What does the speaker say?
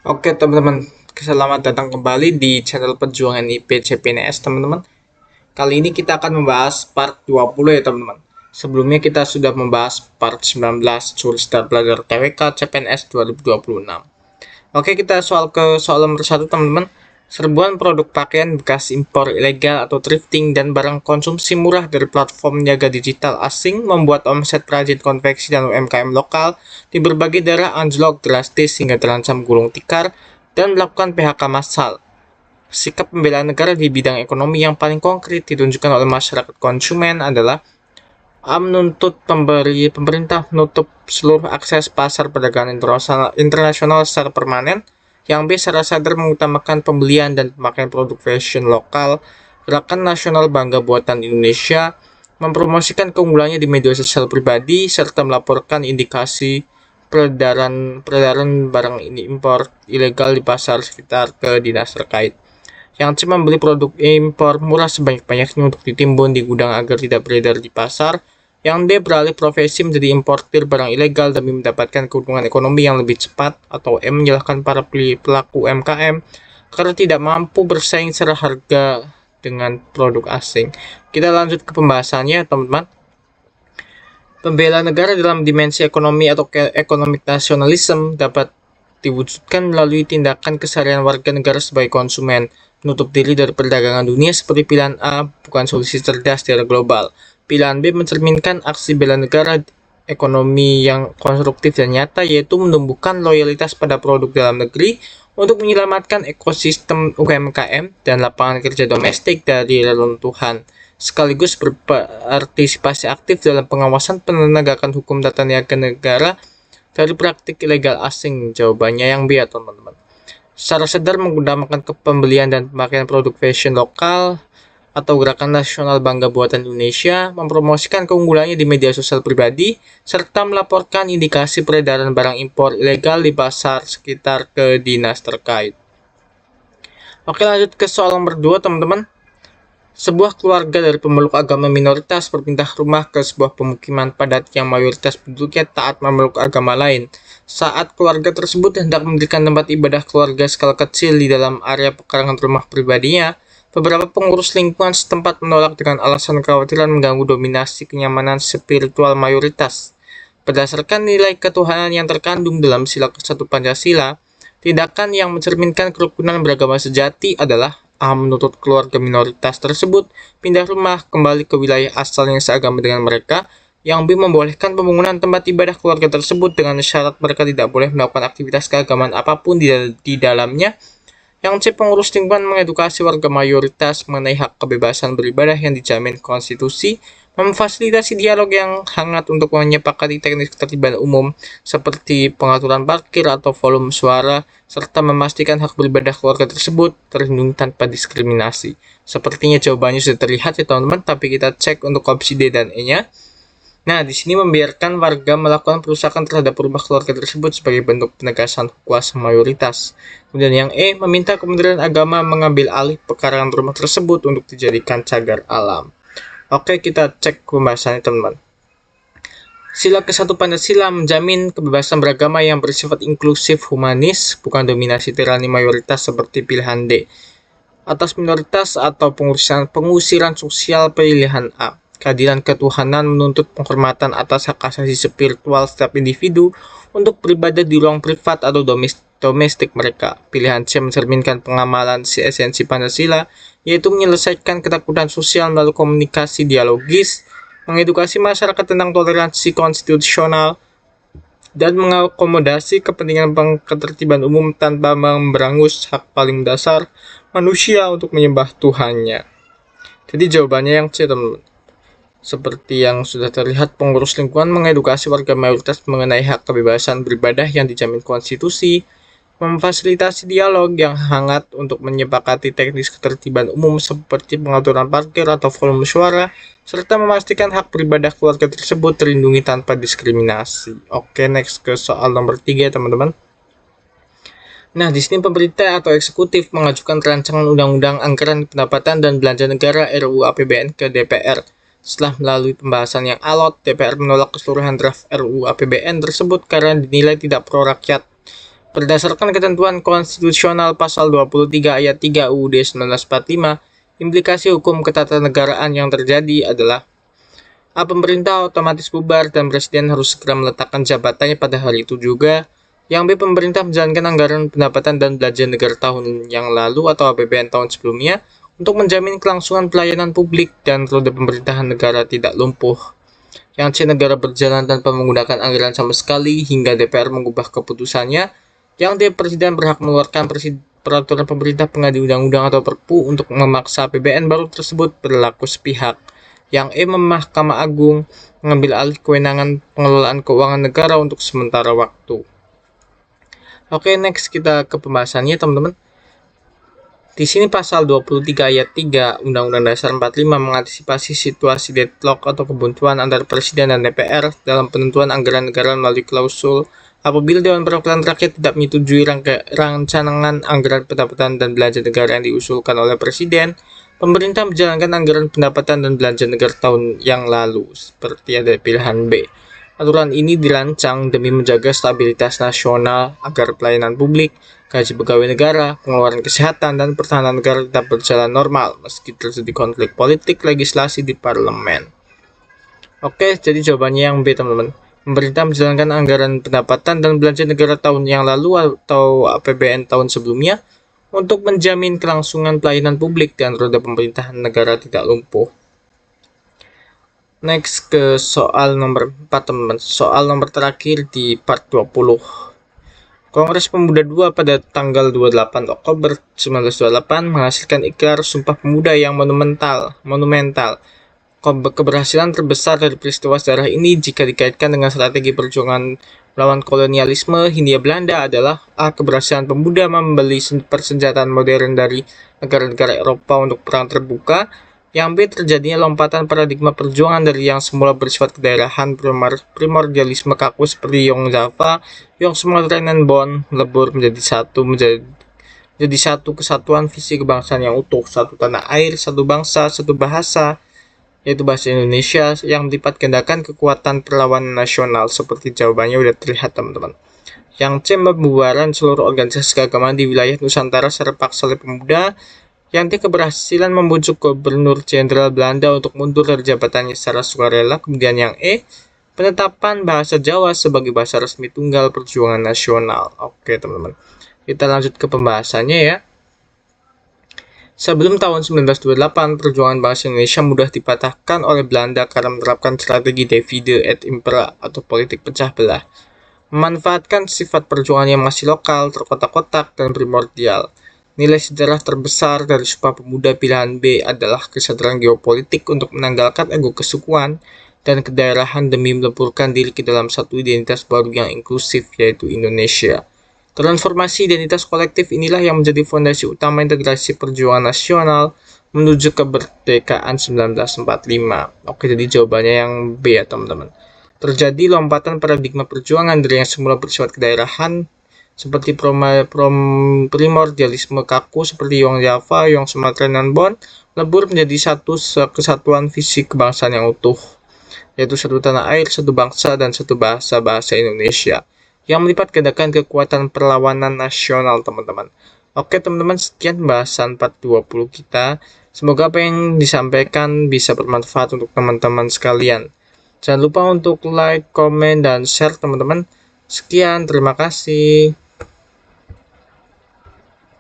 Oke teman-teman, selamat datang kembali di channel Perjuangan IP CPNS teman-teman. Kali ini kita akan membahas part 20 ya teman-teman. Sebelumnya kita sudah membahas part 19 Curi Start Belajar TWK CPNS 2026. Oke, kita soal nomor 1 teman-teman. Serbuan produk pakaian bekas impor ilegal atau thrifting dan barang konsumsi murah dari platform niaga digital asing membuat omset perajin konveksi dan UMKM lokal di berbagai daerah anjlok drastis hingga terancam gulung tikar dan melakukan PHK massal. Sikap pembelaan negara di bidang ekonomi yang paling konkret ditunjukkan oleh masyarakat konsumen adalah A. Menuntut pemerintah menutup seluruh akses pasar perdagangan internasional secara permanen. Yang B. Secara sadar mengutamakan pembelian dan pemakaian produk fashion lokal. Gerakan Nasional Bangga Buatan Indonesia mempromosikan keunggulannya di media sosial pribadi serta melaporkan indikasi peredaran barang ini impor ilegal di pasar sekitar ke dinas terkait. Yang C. Membeli produk impor murah sebanyak-banyaknya untuk ditimbun di gudang agar tidak beredar di pasar. Yang D. Beralih profesi menjadi importir barang ilegal demi mendapatkan keuntungan ekonomi yang lebih cepat. Atau M. Menyalahkan para pelaku UMKM karena tidak mampu bersaing secara harga dengan produk asing. Kita lanjut ke pembahasannya teman-teman. Pembelaan negara dalam dimensi ekonomi atau economic nationalism dapat diwujudkan melalui tindakan keseharian warga negara sebagai konsumen. Menutup diri dari perdagangan dunia seperti pilihan A bukan solusi cerdas secara global. Pilihan B mencerminkan aksi bela negara ekonomi yang konstruktif dan nyata, yaitu menumbuhkan loyalitas pada produk dalam negeri untuk menyelamatkan ekosistem UMKM dan lapangan kerja domestik dari reruntuhan, sekaligus berpartisipasi aktif dalam pengawasan penegakan hukum tata niaga negara dari praktik ilegal asing. Jawabannya yang B ya teman-teman. Secara sadar menggunakan pembelian dan pemakaian produk fashion lokal atau Gerakan Nasional Bangga Buatan Indonesia mempromosikan keunggulannya di media sosial pribadi serta melaporkan indikasi peredaran barang impor ilegal di pasar sekitar ke dinas terkait. Oke, lanjut ke soal nomor 2 teman-teman. Sebuah keluarga dari pemeluk agama minoritas berpindah rumah ke sebuah pemukiman padat yang mayoritas penduduknya taat memeluk agama lain. Saat keluarga tersebut hendak mendirikan tempat ibadah keluarga skala kecil di dalam area pekarangan rumah pribadinya, beberapa pengurus lingkungan setempat menolak dengan alasan kekhawatiran mengganggu dominasi kenyamanan spiritual mayoritas. Berdasarkan nilai ketuhanan yang terkandung dalam sila ke-1 Pancasila, tindakan yang mencerminkan kerukunan beragama sejati adalah A. Menuntut keluarga minoritas tersebut pindah rumah kembali ke wilayah asal yang seagama dengan mereka. Yang B. Membolehkan pembangunan tempat ibadah keluarga tersebut dengan syarat mereka tidak boleh melakukan aktivitas keagamaan apapun di dalamnya. Yang C. Pengurus lingkungan mengedukasi warga mayoritas mengenai hak kebebasan beribadah yang dijamin konstitusi, memfasilitasi dialog yang hangat untuk menyepakati teknis ketertiban umum seperti pengaturan parkir atau volume suara, serta memastikan hak beribadah keluarga tersebut terlindungi tanpa diskriminasi. Sepertinya jawabannya sudah terlihat ya teman-teman, tapi kita cek untuk opsi D dan E-nya. Nah, di sini membiarkan warga melakukan perusakan terhadap rumah keluarga tersebut sebagai bentuk penegasan kuasa mayoritas. Kemudian yang E, meminta Kementerian Agama mengambil alih pekarangan rumah tersebut untuk dijadikan cagar alam. Oke, kita cek pembahasannya teman-teman. Sila ke-1 Pancasila menjamin kebebasan beragama yang bersifat inklusif humanis, bukan dominasi tirani mayoritas seperti pilihan D. Atas minoritas atau pengusiran sosial pilihan A. Keadilan ketuhanan menuntut penghormatan atas hak asasi spiritual setiap individu untuk beribadah di ruang privat atau domestik mereka. Pilihan C mencerminkan pengamalan esensi Pancasila, yaitu menyelesaikan ketakutan sosial melalui komunikasi dialogis, mengedukasi masyarakat tentang toleransi konstitusional, dan mengakomodasi kepentingan ketertiban umum tanpa memberangus hak paling dasar manusia untuk menyembah Tuhannya. Jadi jawabannya yang C teman-teman. Seperti yang sudah terlihat, pengurus lingkungan mengedukasi warga mayoritas mengenai hak kebebasan beribadah yang dijamin konstitusi, memfasilitasi dialog yang hangat untuk menyepakati teknis ketertiban umum seperti pengaturan parkir atau volume suara, serta memastikan hak beribadah keluarga tersebut terlindungi tanpa diskriminasi. Oke, next ke soal nomor 3 teman-teman. Nah, di sini pemerintah atau eksekutif mengajukan rancangan undang-undang anggaran pendapatan dan belanja negara RUU APBN ke DPR. Setelah melalui pembahasan yang alot, DPR menolak keseluruhan draft RUU APBN tersebut karena dinilai tidak pro rakyat. Berdasarkan ketentuan konstitusional pasal 23 ayat 3 UUD 1945, implikasi hukum ketatanegaraan yang terjadi adalah pemerintah otomatis bubar dan presiden harus segera meletakkan jabatannya pada hari itu juga. Yang B. Pemerintah menjalankan anggaran pendapatan dan belanja negara tahun yang lalu atau APBN tahun sebelumnya untuk menjamin kelangsungan pelayanan publik dan roda pemerintahan negara tidak lumpuh. Yang C. Negara berjalan tanpa menggunakan anggaran sama sekali hingga DPR mengubah keputusannya. Yang D. Presiden berhak mengeluarkan peraturan pemerintah pengganti undang-undang atau Perpu untuk memaksa APBN baru tersebut berlaku sepihak. Yang E. Mahkamah Agung mengambil alih kewenangan pengelolaan keuangan negara untuk sementara waktu. Oke, next kita ke pembahasannya, teman-teman. Di sini pasal 23 ayat 3 Undang-Undang Dasar 45 mengantisipasi situasi deadlock atau kebuntuan antara Presiden dan DPR dalam penentuan anggaran negara melalui klausul apabila Dewan Perwakilan Rakyat tidak menyetujui rancangan anggaran pendapatan dan belanja negara yang diusulkan oleh Presiden, pemerintah menjalankan anggaran pendapatan dan belanja negara tahun yang lalu, seperti ada pilihan B. Aturan ini dirancang demi menjaga stabilitas nasional agar pelayanan publik, gaji pegawai negara, pengeluaran kesehatan, dan pertahanan negara tetap berjalan normal meski terjadi konflik politik legislasi di parlemen. Oke, jadi jawabannya yang B, teman-teman. Pemerintah menjalankan anggaran pendapatan dan belanja negara tahun yang lalu atau APBN tahun sebelumnya untuk menjamin kelangsungan pelayanan publik dan roda pemerintahan negara tidak lumpuh. Next ke soal nomor 4, teman-teman. Soal nomor terakhir di part 20. Kongres Pemuda II pada tanggal 28 Oktober 1928 menghasilkan ikrar Sumpah Pemuda yang monumental. Keberhasilan terbesar dari peristiwa sejarah ini jika dikaitkan dengan strategi perjuangan melawan kolonialisme Hindia Belanda adalah A. Keberhasilan pemuda membeli persenjataan modern dari negara-negara Eropa untuk perang terbuka. Yang B. Terjadinya lompatan paradigma perjuangan dari yang semula bersifat kedaerahan primordialisme kaku seperti Yong Java, Yong Sumatera dan Bon melebur menjadi satu kesatuan visi kebangsaan yang utuh, satu tanah air, satu bangsa, satu bahasa, yaitu bahasa Indonesia yang melipat gandakan kekuatan perlawanan nasional. Seperti jawabannya udah terlihat, teman-teman. Yang C. Pembubaran seluruh organisasi keagamaan di wilayah Nusantara secara paksa oleh pemuda. Yang D. Keberhasilan membujuk Gubernur Jenderal Belanda untuk mundur dari jabatannya secara sukarela. Kemudian yang E. Penetapan bahasa Jawa sebagai bahasa resmi tunggal perjuangan nasional. Oke, teman-teman. Kita lanjut ke pembahasannya ya. Sebelum tahun 1928, perjuangan bangsa Indonesia mudah dipatahkan oleh Belanda karena menerapkan strategi divide et impera atau politik pecah belah. Memanfaatkan sifat perjuangan yang masih lokal, terkotak-kotak, dan primordial. Nilai sejarah terbesar dari Sumpah Pemuda pilihan B adalah kesadaran geopolitik untuk menanggalkan ego kesukuan dan kedaerahan demi meleburkan diri ke dalam satu identitas baru yang inklusif, yaitu Indonesia. Transformasi identitas kolektif inilah yang menjadi fondasi utama integrasi perjuangan nasional menuju kemerdekaan 1945. Oke, jadi jawabannya yang B ya, teman-teman. Terjadi lompatan paradigma perjuangan dari yang semula bersifat kedaerahan seperti primordialisme kaku seperti Yong Java, Yong Sumatera dan Bon lebur menjadi satu kesatuan visi kebangsaan yang utuh, yaitu satu tanah air, satu bangsa, dan satu bahasa Indonesia yang melipat gandakan kekuatan perlawanan nasional, teman-teman. Oke, teman-teman, sekian pembahasan part 20 kita. Semoga apa yang disampaikan bisa bermanfaat untuk teman-teman sekalian. Jangan lupa untuk like, komen, dan share, teman-teman. Sekian, terima kasih.